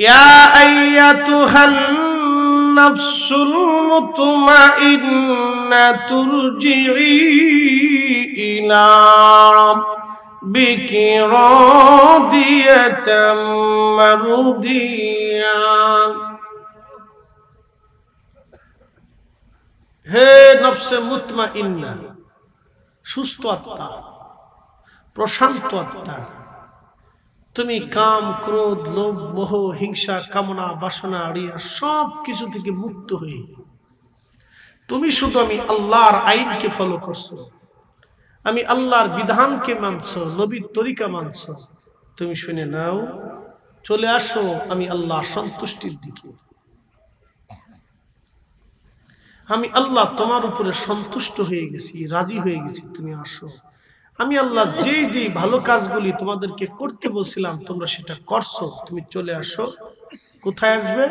ইয়া আইয়াতুহান নাফসুল মুতমাইন্না তুরজিই ইলা রাব্বিকি রাদিয়াতাম মারদিয়া। হে নফসে মুতমাইন্না, সুস্থ আত্মা, প্রশান্ত আত্মা, তুমি কাম, ক্রোধ, লোভ, মোহ, হিংসা, কামনা, বাসনা, আড়িয়া সব কিছু থেকে মুক্ত হয়ে তুমি শুধু আমি আল্লাহর আইনকে ফলো করছো, আমি আল্লাহর বিধানকে মানছো, নবীর তরিকা মানছো। তুমি শুনে নাও, চলে আসো আমি আল্লাহর সন্তুষ্টির দিকে। আমি আল্লাহ তোমার উপরে সন্তুষ্ট হয়ে গেছি, রাজি হয়ে গেছি, তুমি আসো। আমি আল্লাহ যেই যেই ভালো কাজগুলি তোমাদেরকে করতে বলছিলাম তোমরা সেটা করছো, তুমি চলে আসো। কোথায় আসবে?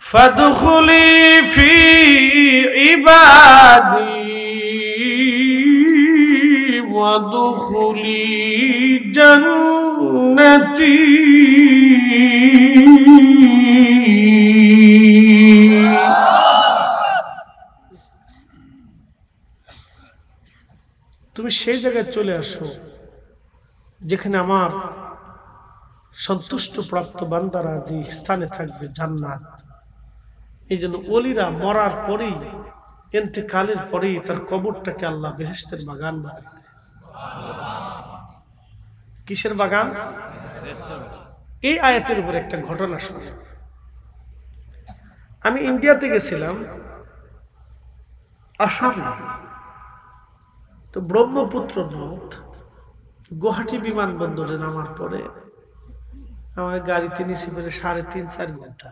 ফাদখুলি ফি ইবাদি ওয়াদখুলি জান্নাতি। তুমি সেই জায়গায় চলে আসো যেখানে আমার সন্তুষ্ট প্রাপ্ত বান্দারা যে স্থানে থাকবে, জান্নাত। এই জন্য ওলিরা মরার পরেই, ইন্তেকালের পরেই তার কবরটাকে আল্লাহ বেহেশতের বাগান বানায় দেয়। কিসের বাগান? এই আয়াতের উপর একটা ঘটনা শুনে। আমি ইন্ডিয়াতে গেছিলাম, আসামে। তো ব্রহ্মপুত্র নদ, গুয়াহাটি বিমানবন্দরে নামার পরে আমার গাড়িতে নিচে বেড়ে 3.5-4 ঘন্টা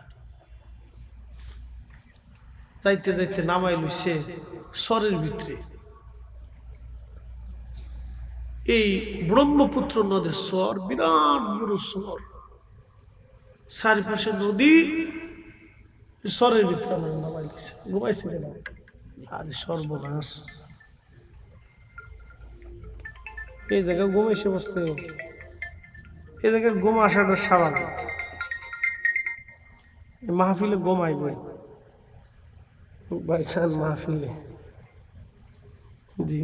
যাইতে যাইতে নামাই লইছে সরের ভিতরে। এই ব্রহ্মপুত্র নদের সর, বিরাট বড় সর, চারিপাশে নদী, সরের ভিতরে আমার নামাই লইছে। ঘুমাইছে কেন? আজ সর্বনাশ, এই জায়গায় ঘুম এসে বসতে, এই জায়গায় ঘুম আসাটা স্বাভাবিক। মাহফিলে ঘুমাই বই ভাইসান, মাহফিলে জি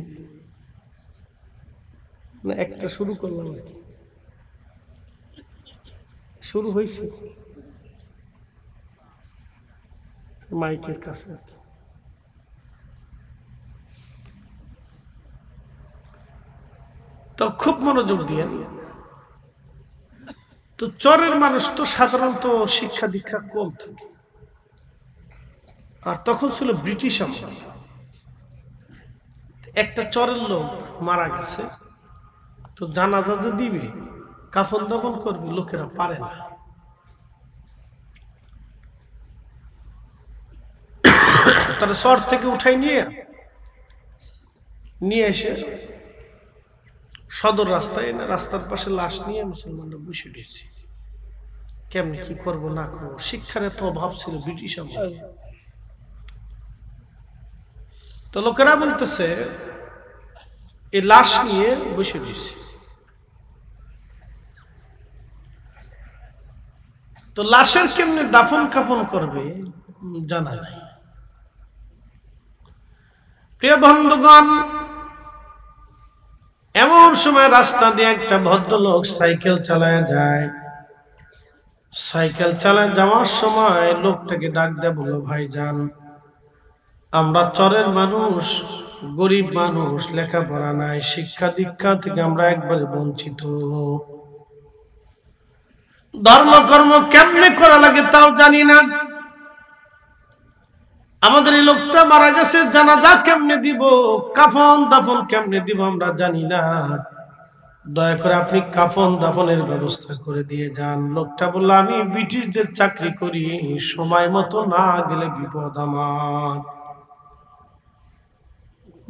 না, একটা শুরু করলাম আর কি, শুরু হয়েছে মাইকের কাছে। তো খুব মনোযোগ দিয়ে, তো চরের মানুষ তো সাধারণত শিক্ষা দীক্ষা কম থাকে, আর তখন ছিল ব্রিটিশ আমল। একটা চরের লোক মারা গেছে, তো জানাজা যে দিবে, কাফন দাফন করবে, লোকেরা পারে না। তারা চর থেকে উঠাই নিয়ে এসে সদর রাস্তায় এনে রাস্তার পাশে লাশ নিয়ে মুসলমানরা বসে দিয়েছে। কেমনি কি করবো না করবো, শিক্ষার এত অভাব ছিল ব্রিটিশ আমলে। তো লোকেরা বলতেছে এই লাশ নিয়ে বসে দিয়েছে। তো লাশের কেমনে দাফন কাফন করবে জানা নাই। প্রিয় বন্ধুগণ, এমন সময় রাস্তা দিয়ে একটা ভদ্রলোক সাইকেল চালায় যায়। সাইকেল চালায় যাওয়ার সময় লোকটাকে ডাক দেয়, বলল, ভাইজান, আমরা চরের মানুষ, গরিব মানুষ, লেখাপড়া নাই, শিক্ষা দীক্ষা থেকে আমরা একবারে বঞ্চিত, ধর্মকর্ম কেমনে করা লাগে তাও জানি না, আমাদের এই লোকটা মারা গেছে, জানাজা কেমনে দিব, কাফন দাফন কেমনে দিব আমরা জানি না, দয়া করে আপনি কাফন দাফনের ব্যবস্থা করে দিয়ে যান। লোকটা বলল, আমি ব্রিটিশদের চাকরি করি, সময় মতো না গেলে বিপদ আমার।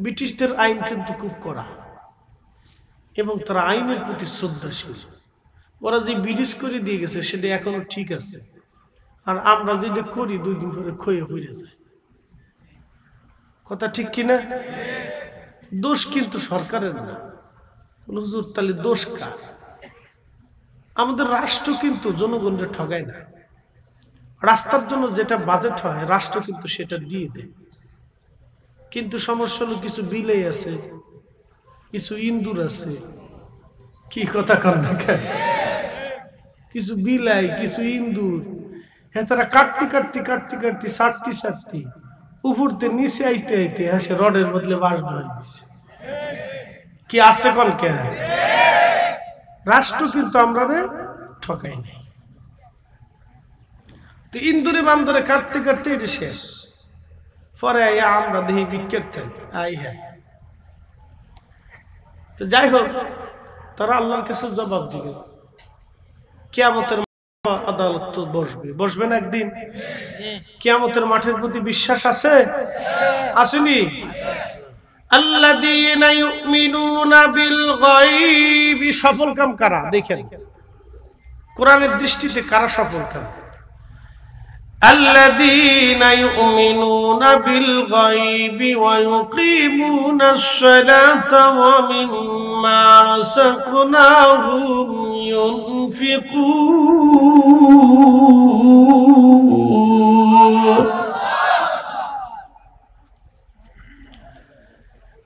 ব্রিটিশদের আইন কিন্তু খুব কড়া এবং তারা আইনের প্রতি শ্রদ্ধাশীল। ওরা যে ব্রিটিশ করে দিয়ে গেছে সেটা এখনো ঠিক আছে, আর আমরা যেটা করি 2 দিন পরে ক্ষয়ে হয়ে যায়। কথা ঠিক কিনা? দোষ কিন্তু সরকারের না। হুজুর, তাহলে দোষ কার? আমাদের রাষ্ট্র কিন্তু জনগণকে ঠগায় না। রাস্তার জন্য যেটা বাজেট হয় রাষ্ট্র কিন্তু সেটা দিয়ে দেয়। কিন্তু সমস্যা হলো কিছু বিলেই আছে, কিছু ইন্দুর আছে। কি কথা কন না, কিছু বিলাই কিছু ইন্দুর, হ্যাঁ তারা কাটতে কাটতে কাটতে কাটতে সারতে সারতে উপরতে নিচে আইতে আইতে হ্যাঁ সে রডের বদলে বাঁশ ধরাই দিচ্ছে। কি আসতে কন কে? রাষ্ট্র কিন্তু আমরা ঠকাই নাই। তো ইন্দুরে বান্দরে কাটতে কাটতে এটা শেষ। পরে আমরা দেখি বিক্ষেপ আই হ্যাঁ। তো যাই হোক, তারা আল্লাহর কাছে জবাব দিবে। কিয়ামতের আদালত তো বসবে না একদিন। কিয়ামতের মাঠের প্রতি বিশ্বাস আছে? আসেনি? আল্লাযীনা ইউমিনুনা বিল গায়বি, সফল কাম কারা দেখেন কোরআনের দৃষ্টিতে কারা সফল কাম? الذين يؤمنون بالغيب ويقيمون الصلاة ومما رزقناهم ينفقون।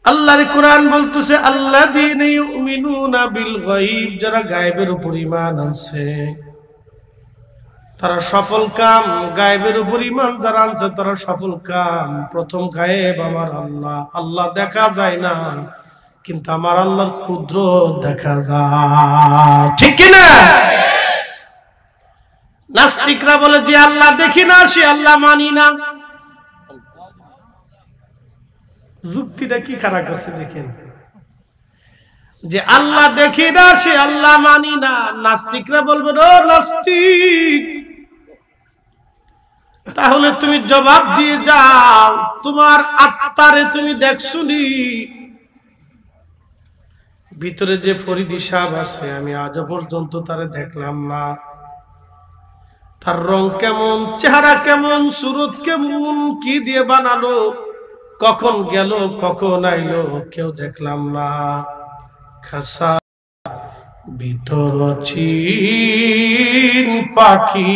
আল্লাহর কোরআন বলতেছে আল্লাযীনা ইউমিনুনা বিল গায়ব, যারা গায়েবের উপর ঈমান আনছে তারা সফল কাম। গায়েবের উপর ঈমান যারা আনছে তারা সফল কাম। প্রথম গায়েব আমার আল্লাহ। আল্লাহ দেখা যায় না কিন্তু আমার আল্লাহর কুদরত দেখা যায়, ঠিক কি না? নাস্তিকরা বলে যে আল্লাহ দেখি না, সে আল্লাহ মানি না। যুক্তিটা কি খারাপ করছে দেখেন, যে আল্লাহ দেখি না সে আল্লাহ মানি না। নাস্তিকরা বলবে ও নাস্তিক, তাহলে তুমি জবাব দিয়ে যাও, তোমার আত্মারে তুমি দেখছুনি? ভিতরে যে ফরিদি সাহেব আছে আমি আজ পর্যন্ত তারে দেখলাম না। তার রং কেমন, চেহারা কেমন, সুরত কেমন, কি দিয়ে বানালো, কখন গেল কখন আইলো, কেউ দেখলাম না। খাসা ভিতর চিন পাখি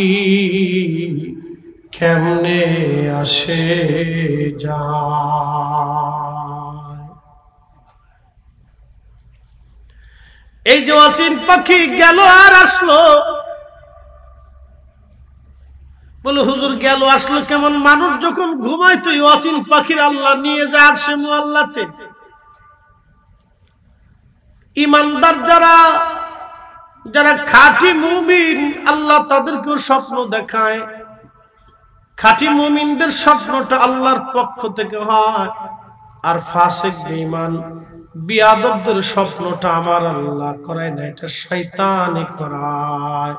কেমনে আসে যায়। এই যে অসীম পাখি গেল আর আসলো, বলে হুজুর গেল আসলো কেমন? মানুষ যখন ঘুমায় তো অসীম পাখির আল্লাহ নিয়ে যায় আর সে মুআল্লাতে। ইমানদার যারা খাঁটি মুমিন আল্লাহ তাদেরকেও স্বপ্ন দেখায়। খাঁটি মুমিনদের স্বপ্নটা আল্লাহর পক্ষ থেকে হয়, আর ফাসিক বেঈমান বিয়াদবদের স্বপ্নটা আমার আল্লাহ করায় না, এটা শয়তানই করায়।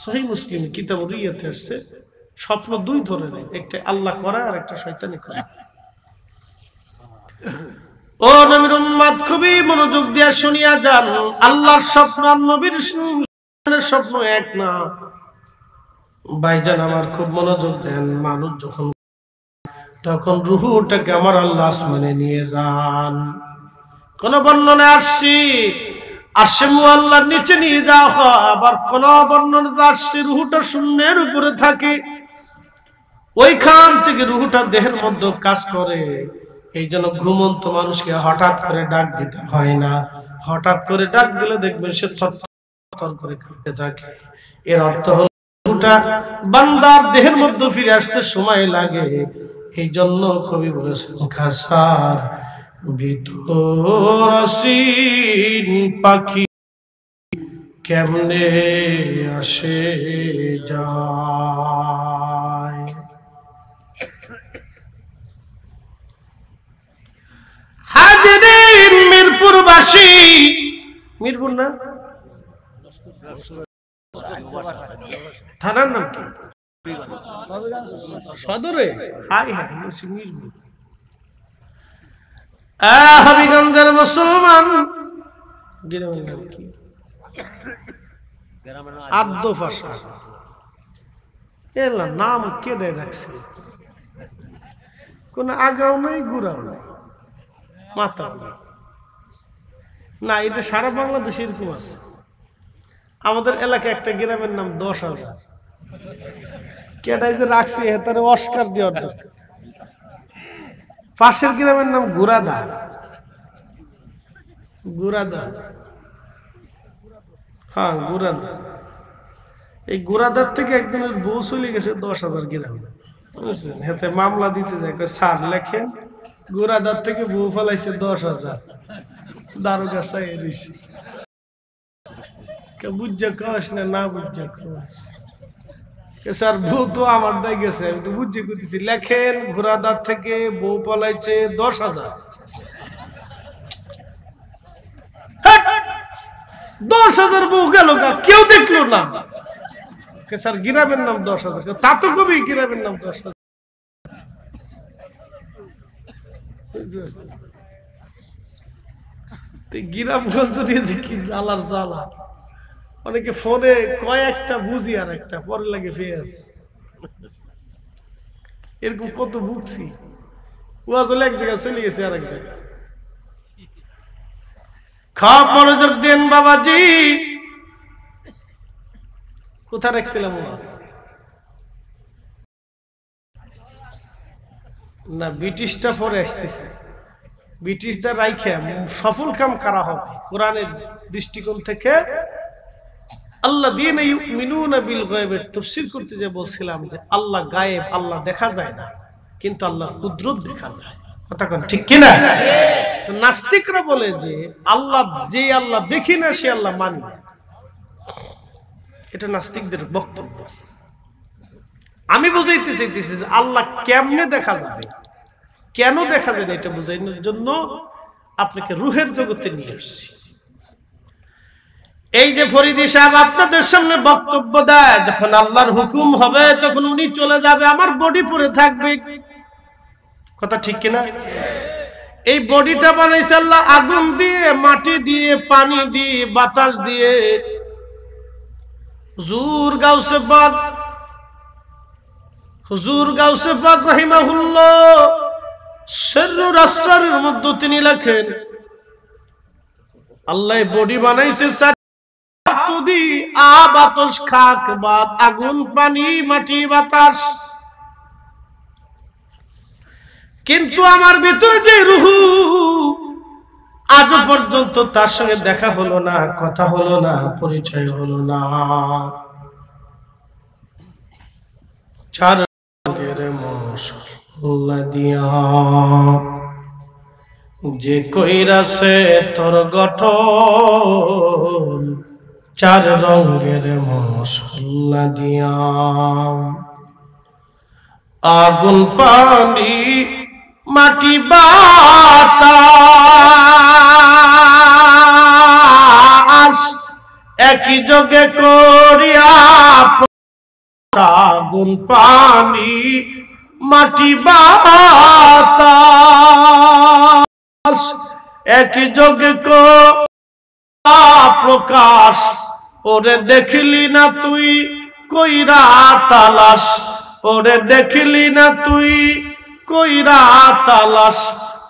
সহিহ মুসলিম কিতাবুর রিয়াতে আসছে স্বপ্ন দুই ধরনের, একটা আল্লাহ করায় আর একটা শয়তানি করায়। ও নবীর উম্মত খুবই মনোযোগ দিয়ে শুনিয়া যান, আল্লাহর স্বপ্ন আর নবীর স্বপ্ন এক না। ভাইজান আমার খুব মনোযোগ দেন, মানুষ যখন তখন রূহটাকে আমার আল্লাহ আসমানে নিয়ে যান। কোন বর্ণনায় আসছে আরশে মুআল্লার নিচে নিয়ে যাওয়া হয়, আবার কোন বর্ণনায় আসছে রূহটা শূন্যের উপরে থাকে, ওইখান থেকে রূহটা দেহের মধ্যে কাজ করে। এই জন্য ঘুমন্ত মানুষকে হঠাৎ করে ডাক দিতে হয় না। হঠাৎ করে ডাক দিলে দেখবেন সে থরথর করে কাঁপতে থাকে। এর অর্থ হলো রূহটা বান্দার দেহের মধ্যে ফিরে আসতে সময় লাগে। এই জন্য কবি বলেছেন খাসার ভিতর অসীন পাখি কেমনে আসে যায়। হাজিরিন মিরপুরবাসী, মিরপুর না থানার নাম কি? সদরে। মিরপুর হবিগঞ্জের মুসলমান গ্রামের নাম কি? আদ্য ভাষা। এলা নাম কেটে রাখছে, কোন আগাও নাই গুড়াও নাই মাথা না। এটা সারা বাংলাদেশে এরকম আছে। আমাদের এলাকায় একটা গ্রামের নাম 10,000। কেটাই যে রাখছি তারে অস্কার দেওয়ার দরকার। পাশের গ্রামের নাম গুড়াদা। গুড়াদা, হ্যাঁ গুড়াদা। এই গুড়াদার থেকে একজনের বউ চলে গেছে 10,000 গ্রামে, বুঝছেন? হাতে মামলা দিতে যায়, স্যার লেখেন গুড়াদার থেকে বউ ফেলাইছে 10,000। দারোগা চাই দিছি, বুঝা খাস না বুঝা খাস। স্যার বউ তো আমার দায় গেছে, আমি তো বুঝে করতেছি। লেখেন ঘোড়াদার থেকে বউ পালাইছে 10,000। 10,000 বউ গেল, কেউ দেখলো না। স্যার গ্রামের নাম 10,000, তা তো কবি গ্রামের নাম 10,000। গ্রামগঞ্জ নিয়ে দেখি জ্বালার জ্বালা। অনেকে ফোনে কয়েকটা বুঝি আর একটা পরে লাগে ফেস। এরকম কত বুঝছি, ওয়াজ হলে এক জায়গায় চলে গেছে আর এক জায়গায়। খাওয়া মনোযোগ দেন বাবাজি। কোথায় রাখছিলাম ওয়াজ? না, ব্রিটিশটা পরে আসতেছে। ব্রিটিশদের রাইখে সফল কাম করা হবে কোরআনের দৃষ্টিকোণ থেকে। আল্লাযীনা ইউমিনুনা বিল গায়বের তাফসীর করতে যে বলছিলাম যে আল্লাহ গায়েব, আল্লাহ দেখা যায় না, কিন্তু আল্লাহর কুদরত দেখা যায়। কথা কোন ঠিক কি না? তো নাস্তিকরা বলে যে আল্লাহ, যে আল্লাহ দেখি না সে আল্লাহ মানি না। এটা নাস্তিকদের বক্তব্য। আমি বুঝাইতে চাইতেছি যে আল্লাহ কেমনে দেখা যাবে, কেন দেখা যায় না, এটা বুঝানোর জন্য আপনাকে রুহের জগতে নিয়ে আসছি। এই যে ফরিদি সাহেব আপনাদের সামনে বক্তব্য দেয়, যখন আল্লাহর হুকুম হবে তখন উনি চলে যাবে, আমার বডি পড়ে থাকবে। কথা ঠিক কিনা? এই বডিটা বানাইছে আল্লাহ আগুন দিয়ে, মাটি দিয়ে, পানি দিয়ে, বাতাস দিয়ে। হুজুর গাউসে পাক রাহিমাহুল্লাহ সিররুল আসরারের মধ্যে তিনি লেখেন, আল্লাহ বডি বানাইছে বাতাস, খাক, বাত, আগুন, পানি, মাটি, বাতাস। কিন্তু আমার ভিতরে যে রুহু, আজও পর্যন্ত তার সঙ্গে দেখা হলো না, কথা হলো না, পরিচয় হলো না। চার রঙের মশলা দিয়া যে কইরাছে তোর গঠন, চার রঙের মশলা দিয়া, আগুন, পানি, মাটি, বাতাস একই যোগে করিয়া, আগুন, পানি, মাটি, বাতাস একই যোগে প্রকাশ। ওরে দেখলি না তুই কইরা তালাশ, ওরে দেখলি না তুই কইরা তালাশ,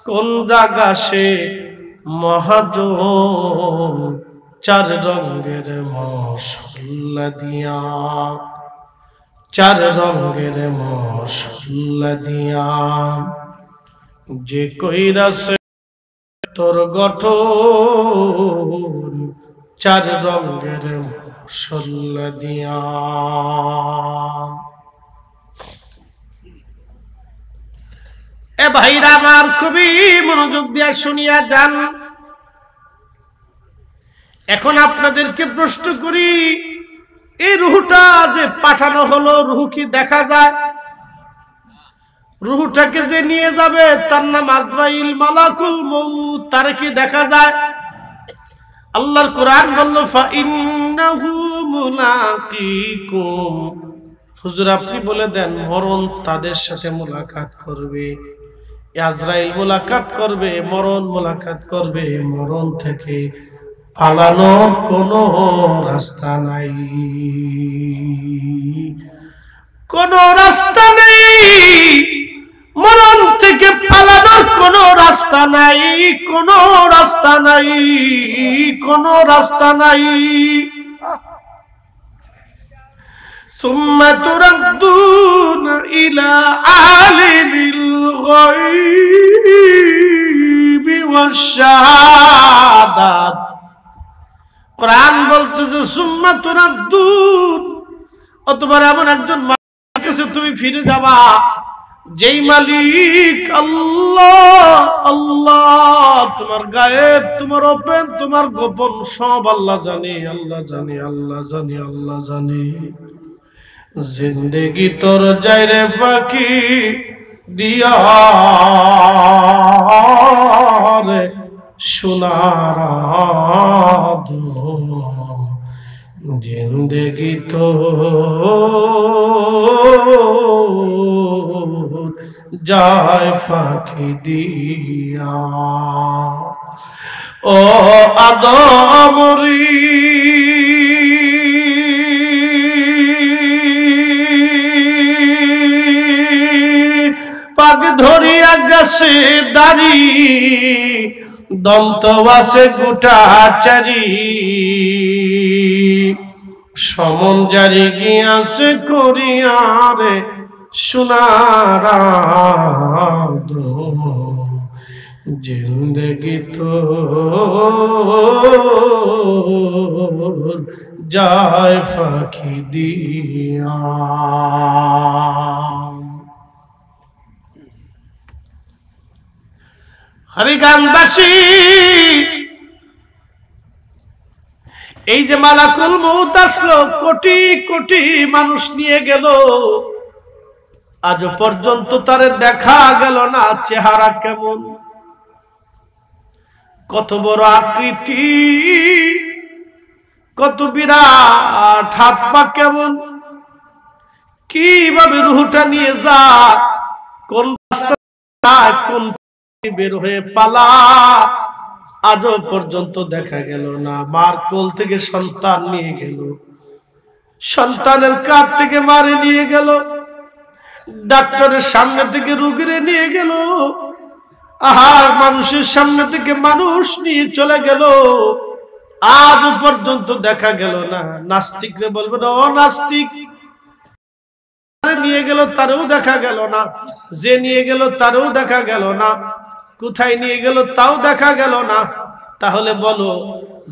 কোন জায়গা সে মহাজন, চার রঙের মশলা দিয়া, চার রঙের মশলা দিয়া যে কইরাছে তোর গঠন, চার রঙের মশলা দিয়া। এ ভাইরা আমার, খুবই মনোযোগ দিয়া শুনিয়া যান। এখন আপনাদেরকে প্রশ্ন করি, এই রুহটা যে পাঠানো হলো, রুহ কি দেখা যায়? রুহটাকে যে নিয়ে যাবে তার নাম আজরাইল, মালাকুল মউত, তার কি দেখা যায়? আল্লাহর কোরআন বলল ফাইন্নাহু মুলাকিকুম, হুজুর আপনি বলে দেন মরণ তাদের সাথে মোলাকাত করবে। আজরাইল মোলাকাত করবে, মরণ মোলাকাত করবে। মরণ থেকে পালানোর কোনো রাস্তা নাই, কোনো রাস্তা নেই। মরণ থেকে পালানোর কোনো রাস্তা নাই, কোনো রাস্তা নাই, কোনো রাস্তা নাই। সুম্মা তুরাদ্দুনা ইলা আলিমিল গায়বি ওয়াশ শাহাদাত। কোরআন বলতেছে সুম্মা তুরাদ্দুন, অতঃপর এমন একজন মালিকের কাছে তুমি ফিরে যাবা যেই মালিক আল্লাহ। আল্লাহ তোমার গায়েব, তোমার ওপেন, তোমার গোপন সব আল্লাহ জানে, আল্লাহ জানে, আল্লাহ জানে, আল্লাহ জানে। জিন্দেগি তোর যায় রে ফাঁকি দিয়া রে সোনার জিন্দেগি তো যায় ফাঁকি দিয়া। ও আদমরি পাক ধরিয়া গেছে দাড়ি, দন্ত আছে গোটা চারি, সমন জারি গিয়াছে করিয়ারে সোনার জিন্দেগি তো যায় ফাঁকি দিয়া। হবিগঞ্জবাসী, এই যে মালাকুল মউত আসলো, কোটি কোটি মানুষ নিয়ে গেল, আজ পর্যন্ত তারে দেখা গেল না চেহারা কেমন, কত বড় আকৃতি, কত বিরাট হাত পা কেমন, কিভাবে রুহটা নিয়ে যায়, কোন রাস্তা কোন বের হয়ে পালা, আজও পর্যন্ত দেখা গেল না। মার কোল থেকে সন্তান নিয়ে গেল, সন্তানের কাঁধ থেকে মারে নিয়ে গেল, ডাক্তারের সামনে থেকে রোগীরে নিয়ে গেল, আহার মানুষের সামনে থেকে মানুষ নিয়ে চলে গেল, আজও পর্যন্ত দেখা গেল না। নাস্তিকরে বলবে না ও নাস্তিক, নিয়ে গেল তারও দেখা গেল না, যে নিয়ে গেল তারও দেখা গেল না, কোথায় নিয়ে গেল তাও দেখা গেল না। তাহলে বলো,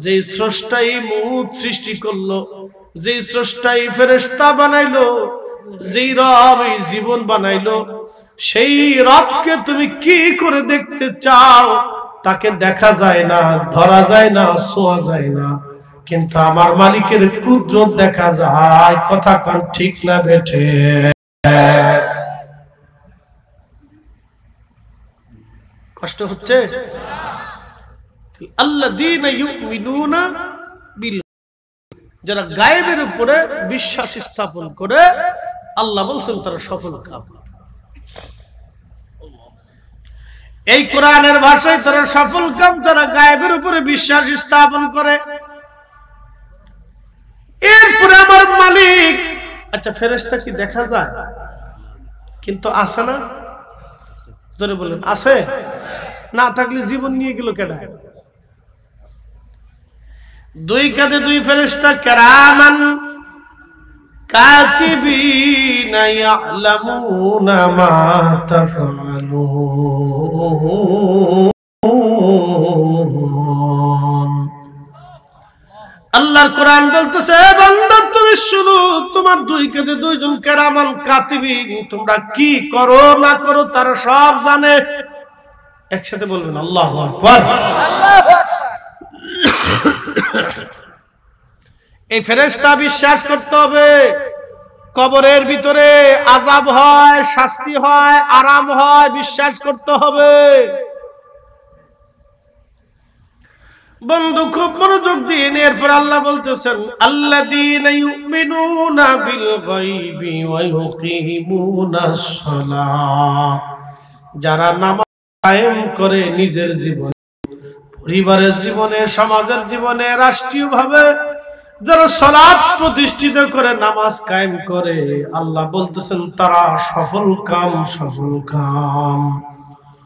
যে স্রষ্টাই মউত সৃষ্টি করলো, যে স্রষ্টাই ফেরেশতা বানাইলো, যেই রব এই জীবন বানাইলো, সেই রবকে তুমি কি করে দেখতে চাও? তাকে দেখা যায় না, ধরা যায় না, ছোঁয়া যায় না, কিন্তু আমার মালিকের কুদরত দেখা যায়। কথা কোন ঠিক না বেঠে? কষ্ট হচ্ছে? আল্লাযীনা ইউমিনুনা বিল, যারা গায়েবের উপরে বিশ্বাস স্থাপন করে, আল্লাহ বলছেন তারা সফল কাম। এই কোরআনের ভাষায় তারা সফল কাম, তারা গায়েবের উপরে বিশ্বাস স্থাপন করে। এরপরে আমার মালিক, আচ্ছা ফেরেশতা কি দেখা যায়? কিন্তু আছে না? জোরে বলেন, আছে? না থাকলে জীবন নিয়ে গেল কেডা? দুই কাঁধে দুই ফেরেশতা, কিরামান কাতিবিনা ইয়ালামুনা মা তাফআলুন। আল্লাহর কোরআন বলতেছে, বান্দা তুমি শুনো, তোমার দুই কাঁধে দুইজন কিরামান কাতিবিন, তোমরা কি করো না করো তারা সব জানে। একসাথে বলবেন আল্লাহু আকবার। এই ফেরেশতা বিশ্বাস করতে হবে, কবরের ভিতরে আযাব হয়, শাস্তি হয়, আরাম হয়, বিশ্বাস করতে হবে। বন্ধু খুব মনোযোগ দিন। এরপর আল্লাহ বলতেছেন, আল্লাযীনা ইউমিনুনা বিল গায়বি ওয়া ইউকিমুনাস সালাহ, যারা নামাজ কায়েম করে নিজের জীবনে, পরিবারের জীবনে, সমাজের জীবনে, রাষ্ট্রীয়ভাবে যারা সালাত প্রতিষ্ঠিত করে, নামাজ কায়েম করে, আল্লাহ বলতেছেন তারা সফল কাম, সফল কাম।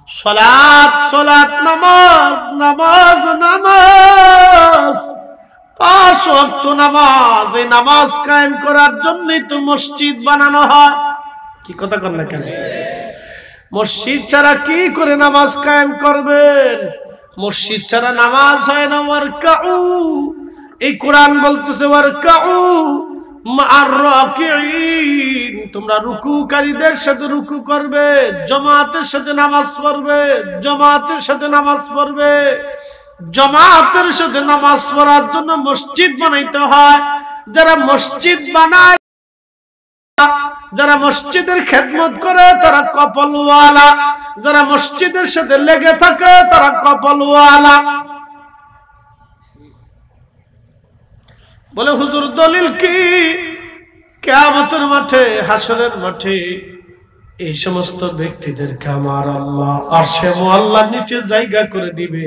সালাত, সালাত, নামাজ, নামাজ, নামাজ, পাঁচ ওয়াক্ত নামাজ, এই নামাজ কায়েম করার জন্যই তো মসজিদ বানানো হয়। কি কথা কন না কেন? মসজিদ ছাড়া কি করে নামাজ কায়েম করবেন? মসজিদ ছাড়া নামাজ হয় না। ওয়ারকাউ, এই কোরআন বলতেছে ওয়ারকাউ মা'আর রাকিঈন, তোমরা রুকুকারীদের সাথে রুকু করবে, জামাতের সাথে নামাজ পড়বে, জামাতের সাথে নামাজ পড়বে। জামাতের সাথে নামাজ পড়ার জন্য মসজিদ বানাইতে হয়। যারা মসজিদ বানায়, যারা মসজিদের খেদমত করে তারা কপালওয়ালা, যারা মসজিদের সাথে লেগে থাকে তারা কপালওয়ালা। বলে হুজুর দলিল কি? কিয়ামতের মাঠে, হাসরের মাঠে এই সমস্ত ব্যক্তিদেরকে আমার আল্লাহ আরশে মুআল্লার নিচে জায়গা করে দিবে,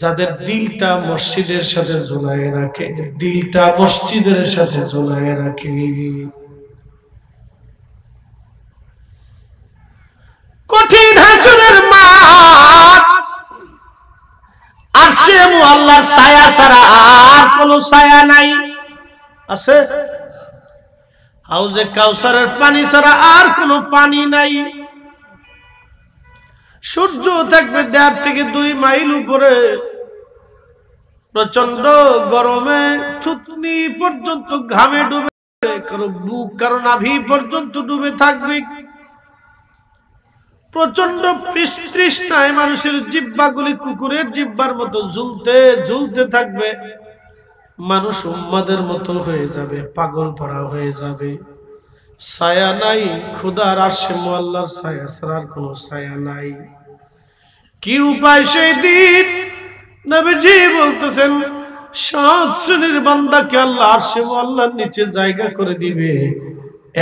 যাদের দিলটা মসজিদের সাথে ঝুলায় রাখে, দিলটা মসজিদের সাথে ঝুলায় রাখে। কঠিন হাসরের মাঠ, আরশে মুআল্লার ছায়া ছাড়া আর কোনো ছায়া নাই। আছে? হাউজে কাউসারের পানি ছাড়া আর কোনো পানি নাই। সূর্য থাকবে 1.5 থেকে 2 মাইল উপরে, প্রচন্ড গরমে থুতনি পর্যন্ত ঘামে ডুবে, কারো বুক কারো নাভি পর্যন্ত ডুবে থাকবে। প্রচন্ড তৃষ্ণায় মানুষের জিহ্বাগুলি কুকুরের জিহ্বার মতো ঝুলতে ঝুলতে থাকবে। মানুষ উম্মাদের মতো হয়ে যাবে, পাগল পড়া হয়ে যাবে। ছায়া নাই, খোদার আরশে মুআল্লার ছায়া ছাড়া আর কোনো ছায়া নাই। কি উপায় সেই দিন? নবীজি বলতেছেন 7 শ্রেণীর বান্দাকে আল্লাহ আরশে মুআল্লার নিচে জায়গা করে দিবে।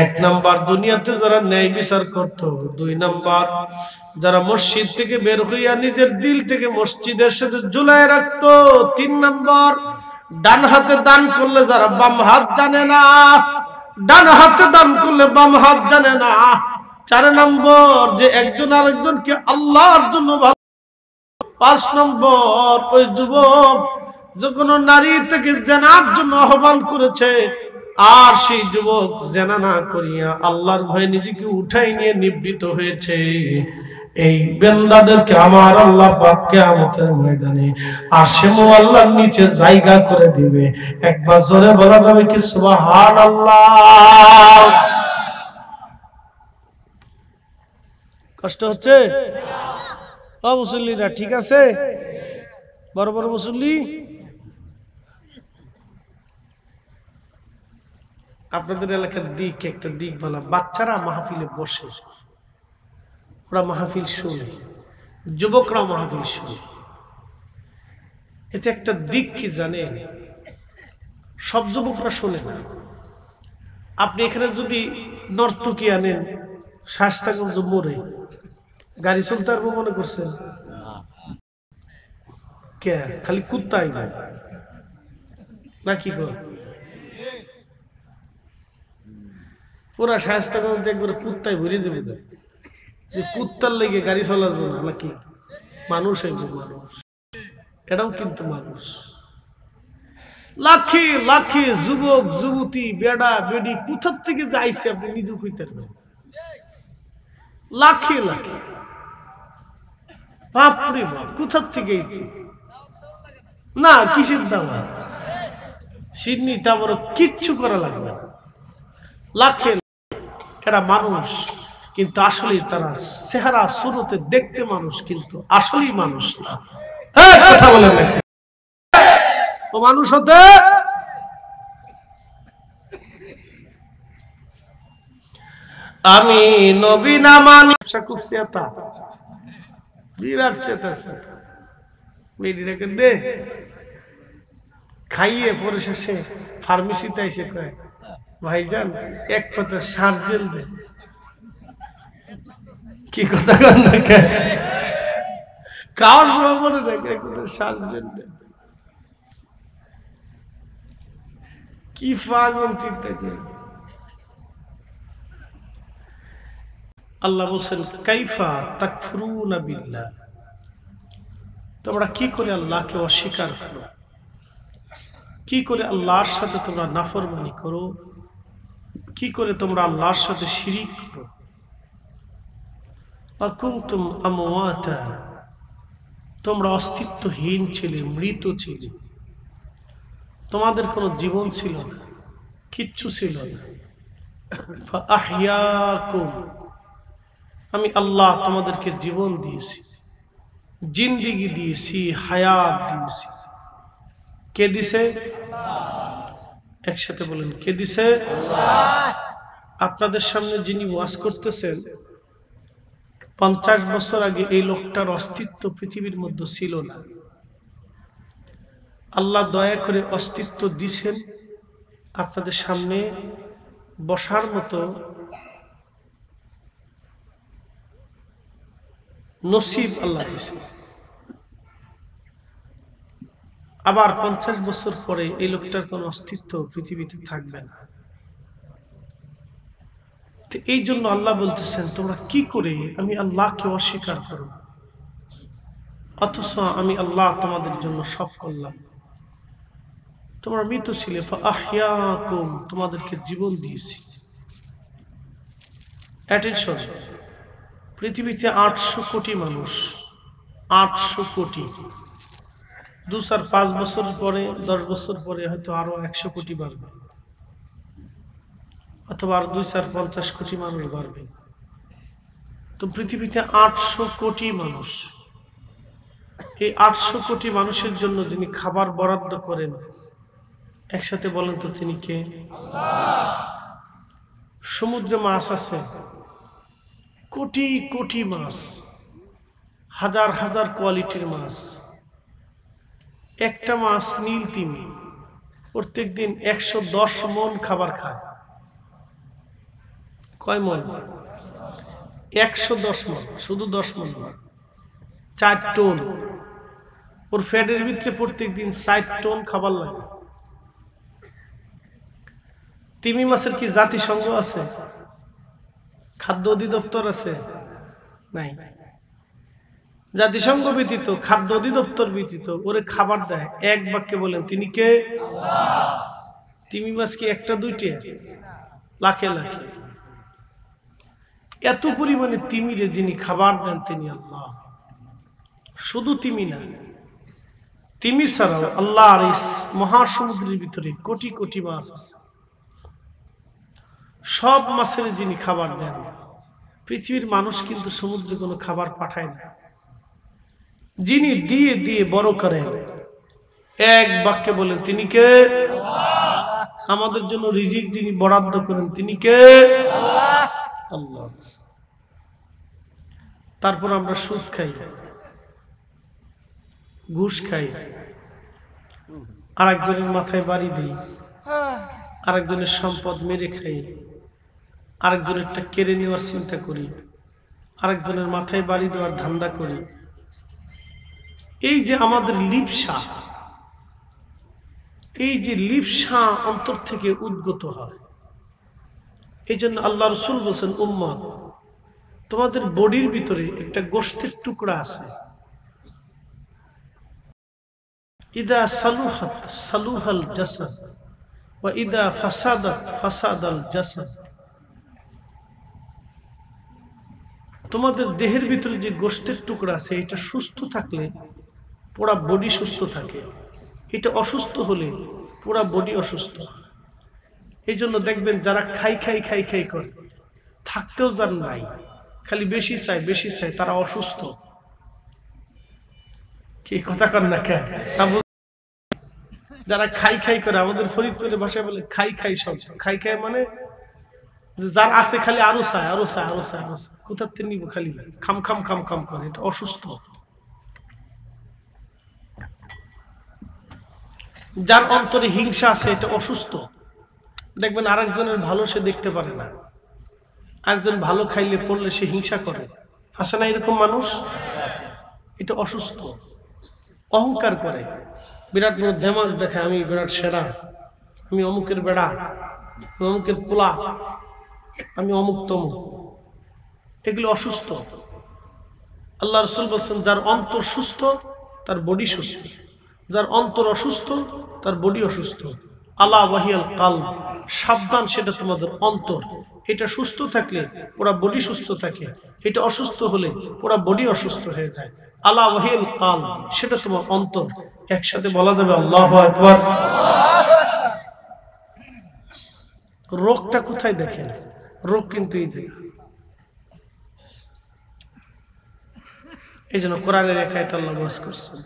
1 নাম্বার দুনিয়াতে যারা ন্যায় বিচার করত, 2 নাম্বার যারা মসজিদ থেকে বের হইয়া নিজের দিল থেকে মসজিদের সাথে ঝুলায় রাখতো, 3 নাম্বার ডান হাতে দান করলে যারা বাম হাত জানে না, ডান হাতে দান করলে বাম হাত জানে না। 4 নম্বর যে একজন আরেকজনকে আল্লাহর জন্য ভালো। 5 নম্বর ওই যুবক যে কোনো নারী থেকে জেনার জন্য আহ্বান করেছে, আর সেই যুবক জেনা না করিয়া আল্লাহর ভয়ে নিজেকে উঠাই নিয়ে নিবৃত হয়েছে। এই বান্দাদেরকে আমার আল্লাহ পাক কিয়ামতের ময়দানে আরশে মুআল্লার নিচে জায়গা করে দিবে। একবার জোরে বলা যাবে কি সুবহানাল্লাহ? কষ্ট হচ্ছে? ও মুসল্লিরা ঠিক আছে? বড় বড় মুসল্লি, আপনাদের এলাকার দিক একটা দিক বলা, বাচ্চারা মাহফিলে বসে, ওরা মাহফিল শুনে, যুবকরা মাহফিল শুনে। এতে একটা দিক কি জানেন? সব যুবকরা শোনে না। আপনি এখানে যদি নর্তকী আনেন শাস্তাগঞ্জ মোড়ে, গাড়ি চলতে পারবো মনে করছেন? কে খালি কুত্তাই না কি কর? পুরা শাস্তাগঞ্জ একবার কুত্তায় ভরে যাবে, যে কুত্তার লেগে গাড়ি চলাবো না নাকি? মানুষ মানুষ, এটাও কিন্তু মানুষ। লাখে লাখে যুবক যুবতী বেড়া বেডি কোথার থেকে যাইছে আপনি নিজে কইতে পারবেন। লাখে লাখে, বাপরে বাপ, কোথার থেকে এসেছে? না কিসের দাওয়াত? সিডনি তা বড় কিচ্ছু করা লাগবে না। লাখে এরা মানুষ, কিন্তু আসলে তারা চেহারা শুরুতে দেখতে মানুষ, কিন্তু আসলেই মানুষ না। কথা বলে না ও মানুষ হতে। আমি নবী না মানি, খুব চেতা, বিরাট চেতা চেতা। মেয়েটাকে দে খাইয়ে পরে শেষে ফার্মেসিতে এসে কয়, ভাইজান 1 পাতা সার্জেল দে। কি কথা খাওয়ার সময় মনে দেখে সার্জেল দে। কি পাগল চিন্তা করে। আল্লাহ বলছেন কাইফা তাকফুরুনা বিল্লাহ, তোমরা কি করে আল্লাহকে অস্বীকার করো? কি করে আল্লাহর সাথে তোমরা নাফরমানি করো, কি করে তোমরা আল্লাহর সাথে শিরিক করো। আকুনতুম আমওয়াতা, তোমরা অস্তিত্বহীন ছিলে, মৃত ছিলে, তোমাদের কোনো জীবন ছিল না, কিচ্ছু ছিল না। ফাআহইয়াকুম, আমি আল্লাহ তোমাদেরকে জীবন দিয়েছি, জিন্দেগি দিয়েছি, হায়াত দিয়েছি। কে দিছে? একসাথে বলেন, কে দিছে? আপনাদের সামনে যিনি ওয়াজ করতেছেন 50 বছর আগে এই লোকটার অস্তিত্ব পৃথিবীর মধ্যে ছিল না। আল্লাহ দয়া করে অস্তিত্ব দিছেন, আপনাদের সামনে বসার মতো নসিব আল্লাহ দিছে। আবার 50 বছর পরে এই লোকটার কোন অস্তিত্ব পৃথিবীতে থাকবে না। এই জন্য আল্লাহ বলতেছেন, তোমরা কি করে আমি আল্লাহকে অস্বীকার করো, অথচ আমি আল্লাহ তোমাদের জন্য সব করলাম। তোমরা মৃত ছিলে, ফাআহইয়াকুম, তোমাদেরকে জীবন দিয়েছি। অ্যাটেনশন, পৃথিবীতে 800 কোটি মানুষ, 800 কোটি। 2-5 বছর পরে, 10 বছর পরে হয়তো আরো 100 কোটি বাড়বে, অথবা আর 2-4-50 কোটি মানুষ বাড়বে। তো পৃথিবীতে 800 কোটি মানুষ। এই 800 কোটি মানুষের জন্য যিনি খাবার বরাদ্দ করেন, একসাথে বলেন তো তিনি কে? সমুদ্রে মাছ আছে, কোটি কোটি মাছ, হাজার হাজার কোয়ালিটির মাছ। একটা মাছ নীল তিমি প্রত্যেকদিন 110 মন খাবার খায়। কয় মন? 110 মন, শুধু 10 মন না, 4 টন। ওর ফ্যাটের ভিতরে প্রত্যেকদিন 60 টন খাবার লাগে। তিমি মাছের কি জাতিসংঘ আছে? খাদ্য অধিদপ্তর আছে? নাই। জাতিসংঘ ব্যতীত, খাদ্য অধিদপ্তর ব্যতীত ওরে খাবার দেয়। এক বাক্যে বলেন তিনি কে? তিমি মাছ কি একটা দুইটা? লাখে লাখে। এত পরিমাণে তিমিরে যিনি খাবার দেন তিনি আল্লাহ। শুধু তিমি না, তিমি ছাড়াও আল্লাহর এই মহাসমুদ্রের ভিতরে কোটি কোটি মাছ আছে। সব মাছের যিনি খাবার দেন। পৃথিবীর মানুষ কিন্তু সমুদ্রে কোনো খাবার পাঠায় না। যিনি দিয়ে দিয়ে বড় করেন, এক বাক্যে বলেন তিনি কে? আমাদের জন্য রিজিক যিনি বরাদ্দ করেন তিনি কে? আল্লাহ। তারপর আমরা সুদ খাই, ঘুষ খাই, আরেকজনের মাথায় বাড়ি দিই, আরেকজনের সম্পদ মেরে খাই, আরেকজনেরটা কেড়ে নেওয়ার চিন্তা করি, আরেকজনের মাথায় বাড়ি দেওয়ার ধান্দা করি। এই যে আমাদের লিপ্সা, এই যে লিপ্সা অন্তর থেকে উদ্গত হয়, এই জন্য আল্লাহ রাসূল বলেছেন, উম্মত তোমাদের বডির ভিতরে একটা গোশতের টুকরা আছে, ইদা সালুহাত সালুহাল জাসাদ ওয়া ইদা ফাসাদাত ফাসাদাল জাসাদ। তোমাদের দেহের ভিতরে যে গোশতের টুকরা আছে, এটা সুস্থ থাকলে পুরা বডি সুস্থ থাকে, এটা অসুস্থ হলে পুরা বডি অসুস্থ। এই জন্য দেখবেন যারা খাই খাই খাই খাই করে, থাকতেও যার নাই, খালি বেশি চায় বেশি চায়, তারা অসুস্থ। কি কথা কর না কেন? যারা খাই খাই করে, আমাদের ফরিদপুরের ভাষায় বলে খাই খাই। সব খাই খাই মানে যার আছে খালি আরো চায় আরো চায় আরো চায় আরো চায়, কোথার থেকে নিব, খালি খাম খাম খাম খাম করে, এটা অসুস্থ। যার অন্তরে হিংসা আছে, এটা অসুস্থ। দেখবেন আরেকজনের ভালো সে দেখতে পারে না, আরেকজন ভালো খাইলে পড়লে সে হিংসা করে, আসে না এরকম মানুষ? এটা অসুস্থ। অহংকার করে, বিরাট বড় দেমাগ দেখায়, আমি বিরাট সেরা, আমি অমুকের বেড়া, আমি অমুকের পোলা, আমি অমুক তমুক। এগুলো অসুস্থ। আল্লাহ রাসূল বলেছেন, যার অন্তর সুস্থ তার বডি সুস্থ, যার অন্তর অসুস্থ তার বডি অসুস্থ। আলা ওয়াহিয়াল কালব, সাবধান, সেটা তোমাদের অন্তর। এটা সুস্থ থাকলে পুরা বডি সুস্থ থাকে, এটা অসুস্থ হলে পুরা বডি অসুস্থ হয়ে যায়। আলা ওয়াহিয়াল কালব, সেটা তোমার অন্তর। একসাথে বলা যাবে আল্লাহু আকবার। রোগটা কোথায় দেখেন? রোগ কিন্তু এই জায়গা। এই জন্য কোরআনের এক আয়াত আল্লাহ ওয়াজ করছেন,